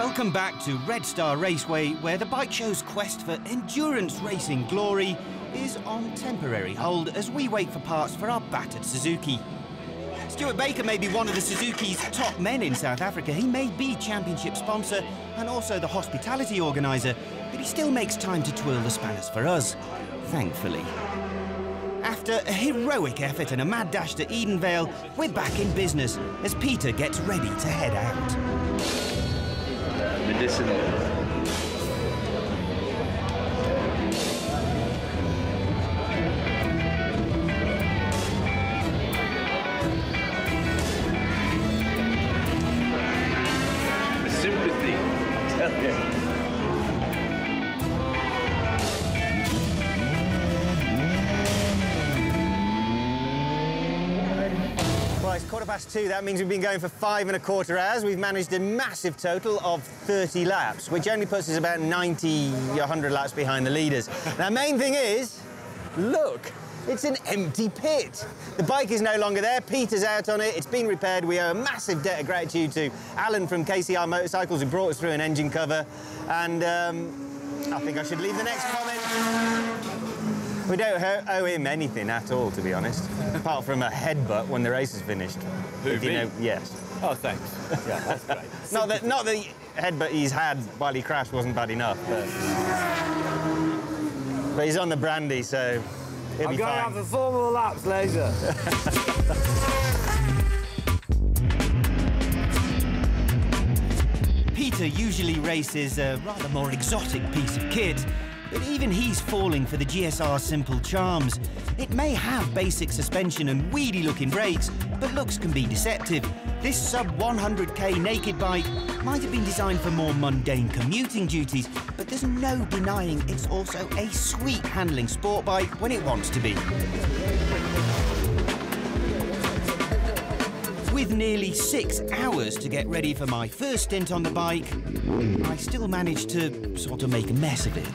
Welcome back to Red Star Raceway, where the bike show's quest for endurance racing glory is on temporary hold as we wait for parts for our battered Suzuki. Stuart Baker may be one of the Suzuki's top men in South Africa. He may be championship sponsor and also the hospitality organiser, but he still makes time to twirl the spanners for us, thankfully. After a heroic effort and a mad dash to Edenvale, we're back in business as Peter gets ready to head out. Medicinal. Sympathy. Tell you. Well, it's 2:15. That means we've been going for 5¼ hours. We've managed a massive total of 30 laps, which only puts us about 90, 100 laps behind the leaders. Now, main thing is, look, it's an empty pit. The bike is no longer there. Peter's out on it. It's been repaired. We owe a massive debt of gratitude to Alan from KCR Motorcycles, who brought us through an engine cover. And I think I should leave the next comment. We don't owe him anything at all, to be honest, apart from a headbutt when the race is finished. Who, if you me? know, yes. Oh, thanks. Yeah, that's great. Not that the headbutt he's had while he crashed wasn't bad enough, but he's on the brandy, so he'll be fine. I'm going to have the 4 more laps later. Peter usually races a rather more exotic piece of kit, but even he's falling for the GSR's simple charms. It may have basic suspension and weedy-looking brakes, but looks can be deceptive. This sub-100k naked bike might have been designed for more mundane commuting duties, but there's no denying it's also a sweet-handling sport bike when it wants to be. With nearly 6 hours to get ready for my first stint on the bike, I still managed to sort of make a mess of it.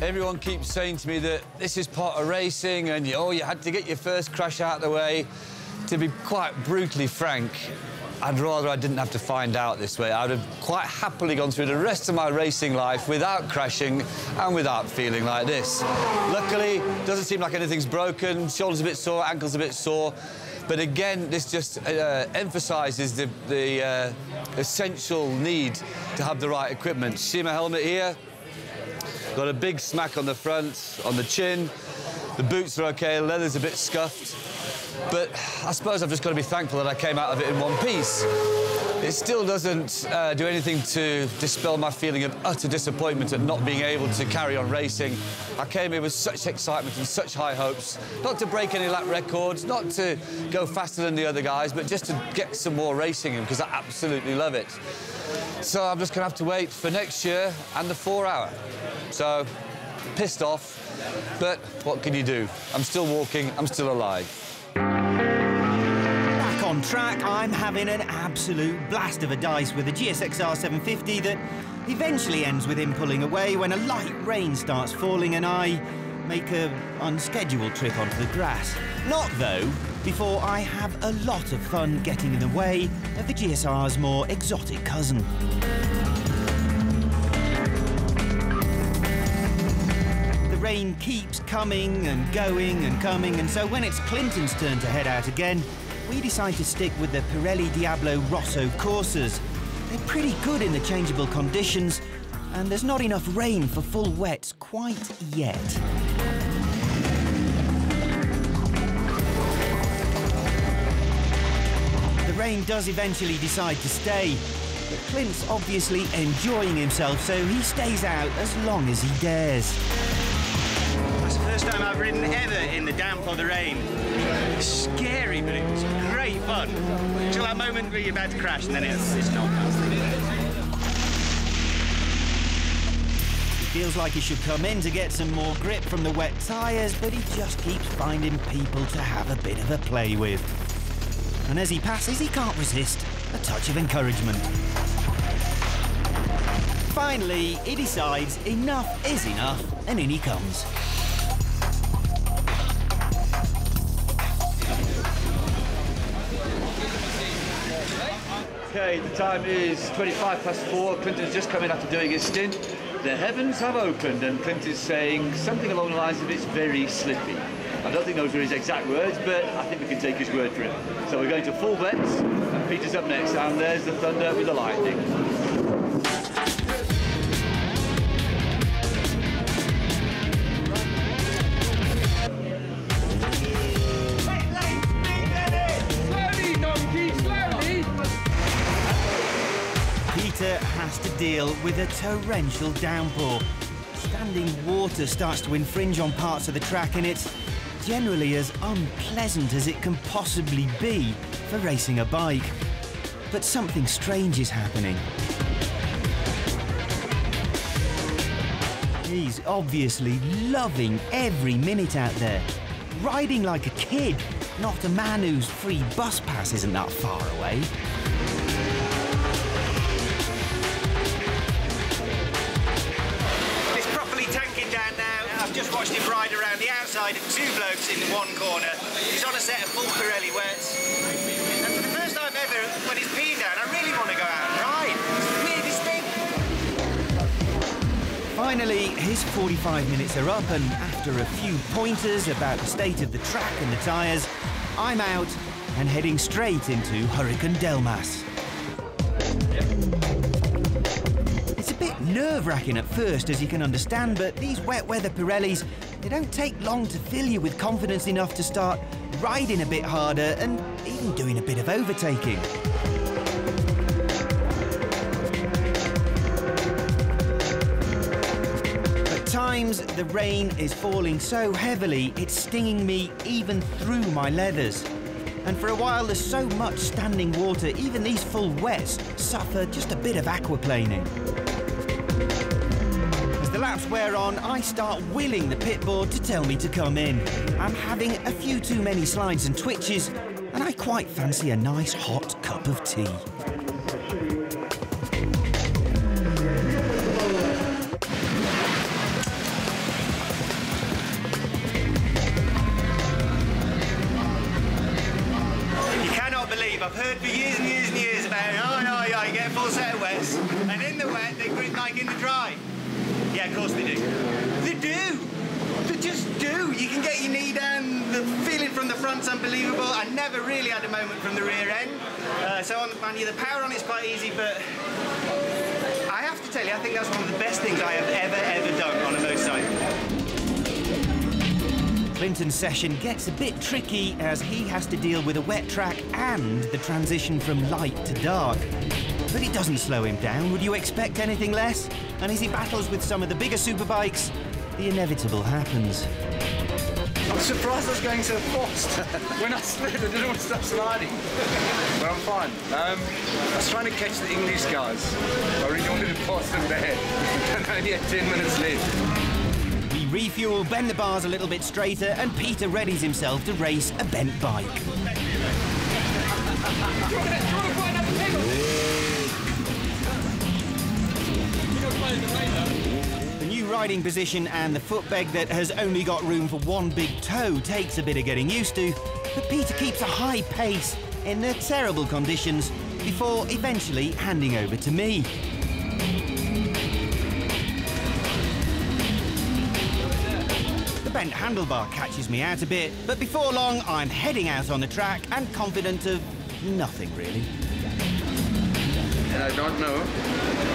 Everyone keeps saying to me that this is part of racing and, oh, you had to get your first crash out of the way. To be quite brutally frank, I'd rather I didn't have to find out this way. I'd have quite happily gone through the rest of my racing life without crashing and without feeling like this. Luckily, doesn't seem like anything's broken. Shoulder's a bit sore, ankle's a bit sore. But again, this just emphasises the essential need to have the right equipment. See my helmet here? Got a big smack on the front, on the chin. The boots are OK, the leather's a bit scuffed. But I suppose I've just got to be thankful that I came out of it in one piece. It still doesn't do anything to dispel my feeling of utter disappointment at not being able to carry on racing. I came here with such excitement and such high hopes, not to break any lap records, not to go faster than the other guys, but just to get some more racing in, because I absolutely love it. So I'm just going to have to wait for next year and the 4-hour. So, pissed off, but what can you do? I'm still walking, I'm still alive. Back on track, I'm having an absolute blast of a dice with a GSXR 750 that eventually ends with him pulling away when a light rain starts falling and I make an unscheduled trip onto the grass. Not, though, before I have a lot of fun getting in the way of the GSR's more exotic cousin. The rain keeps coming and going and coming, and so when it's Clinton's turn to head out again, we decide to stick with the Pirelli Diablo Rosso Corsas. They're pretty good in the changeable conditions, and there's not enough rain for full wets quite yet. The rain does eventually decide to stay, but Clint's obviously enjoying himself, so he stays out as long as he dares. It's the first time I've ridden ever in the damp or the rain. It's scary, but it was great fun. Until that moment where you're about to crash, and then it's not. He feels like he should come in to get some more grip from the wet tyres, but he just keeps finding people to have a bit of a play with. And as he passes, he can't resist a touch of encouragement. finally, he decides enough is enough, and in he comes. Okay, the time is 4:25. Clinton's just come in after doing his stint. The heavens have opened, and Clinton's saying something along the lines of it's very slippy. I don't think those are his exact words, but I think we can take his word for it. So we're going to full vets, and Peter's up next, and there's the thunder with the lightning. Peter has to deal with a torrential downpour. Standing water starts to infringe on parts of the track, and it's generally as unpleasant as it can possibly be for racing a bike. But something strange is happening. He's obviously loving every minute out there, riding like a kid, not a man whose free bus pass isn't that far away. Just watched him ride around the outside of two blokes in one corner. He's on a set of full Pirelli wets. And for the first time ever, when he's peeing down, I really want to go out and ride. It's the weirdest thing. Finally, his 45 minutes are up, and after a few pointers about the state of the track and the tyres, I'm out and heading straight into Hurricane Delmas. Nerve-wracking at first, as you can understand, but these wet weather Pirellis, they don't take long to fill you with confidence enough to start riding a bit harder and even doing a bit of overtaking. At times, the rain is falling so heavily, it's stinging me even through my leathers. And for a while, there's so much standing water, even these full wets suffer just a bit of aquaplaning. The laps wear on, I start willing the pit board to tell me to come in. I'm having a few too many slides and twitches, and I quite fancy a nice hot cup of tea. You cannot believe, I've heard for years and years and years about, you get a full set of wets, and in the wet, they grip like in the dry. Yeah, of course they do. They do! They just do! You can get your knee down, the feeling from the front's unbelievable. I never really had a moment from the rear end. So on the power on it's quite easy, but I have to tell you, I think that's one of the best things I have ever done on a motorcycle. Clinton's session gets a bit tricky as he has to deal with a wet track and the transition from light to dark. But it doesn't slow him down. Would you expect anything less? And as he battles with some of the bigger superbikes, the inevitable happens. I'm surprised I was going so fast. When I slid, I didn't want to stop sliding. But I'm fine. I was trying to catch the English guys. I really wanted to pass them there. And I only had 10 minutes left. We refuel, bend the bars a little bit straighter, and Peter readies himself to race a bent bike. The new riding position and the footbeg that has only got room for one big toe takes a bit of getting used to, but Peter keeps a high pace in the terrible conditions before eventually handing over to me. The bent handlebar catches me out a bit, but before long I'm heading out on the track and confident of nothing really. And I don't know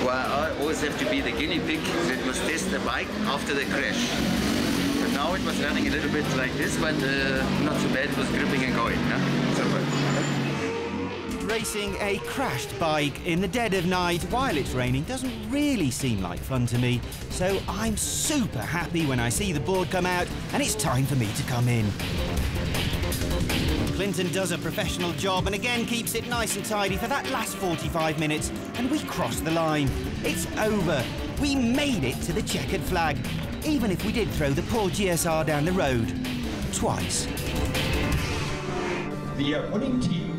why I always have to be the guinea pig that must test the bike after the crash. But now it was running a little bit like this, but not so bad. It was gripping and going. Yeah? So, Racing a crashed bike in the dead of night while it's raining doesn't really seem like fun to me, so I'm super happy when I see the board come out and it's time for me to come in. Clinton does a professional job and again keeps it nice and tidy for that last 45 minutes, and we cross the line. It's over. We made it to the checkered flag, even if we did throw the poor GSR down the road. Twice. The winning team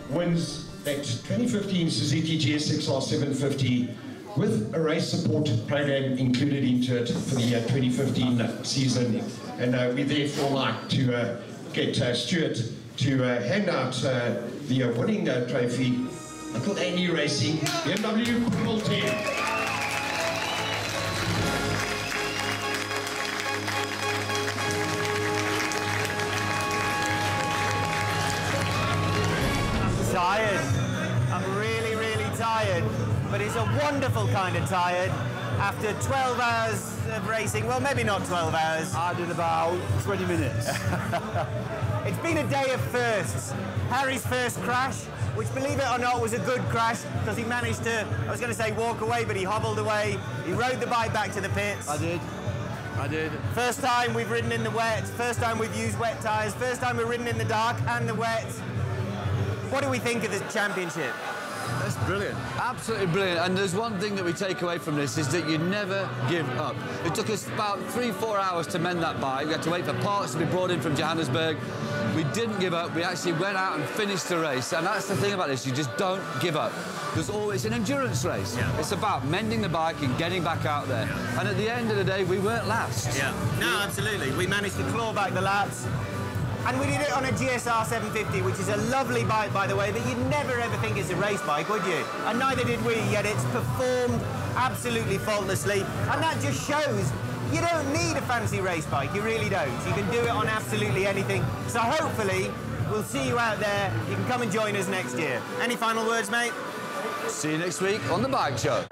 wins that 2015 Suzuki GSX-R 750 with a race support program included into it for the 2015 season. And we therefore like to get Stuart to hand out the winning trophy, Uncle Andy Racing BMW Pt.2. Tired. I'm really, really tired. But it's a wonderful kind of tired. After 12 hours of racing, well, maybe not 12 hours. I did about 20 minutes. It's been a day of firsts. Harry's first crash, which, believe it or not, was a good crash because he managed to, I was going to say walk away, but he hobbled away. He rode the bike back to the pits. I did. First time we've ridden in the wet, first time we've used wet tyres, first time we've ridden in the dark and the wet. What do we think of the championship? That's brilliant. Absolutely brilliant. And there's one thing that we take away from this is that you never give up. It took us about 3-4 hours to mend that bike. We had to wait for parts to be brought in from Johannesburg. We didn't give up. We actually went out and finished the race. And that's the thing about this. You just don't give up. There's always an endurance race. Yeah. It's about mending the bike and getting back out there. Yeah. And at the end of the day, we weren't last. Yeah. No, absolutely. We managed to claw back the laps. And we did it on a GSR 750, which is a lovely bike, by the way, that you'd never ever think is a race bike, would you? And neither did we, yet it's performed absolutely faultlessly. And that just shows you don't need a fancy race bike, you really don't. You can do it on absolutely anything. So hopefully, we'll see you out there. You can come and join us next year. Any final words, mate? See you next week on The Bike Show.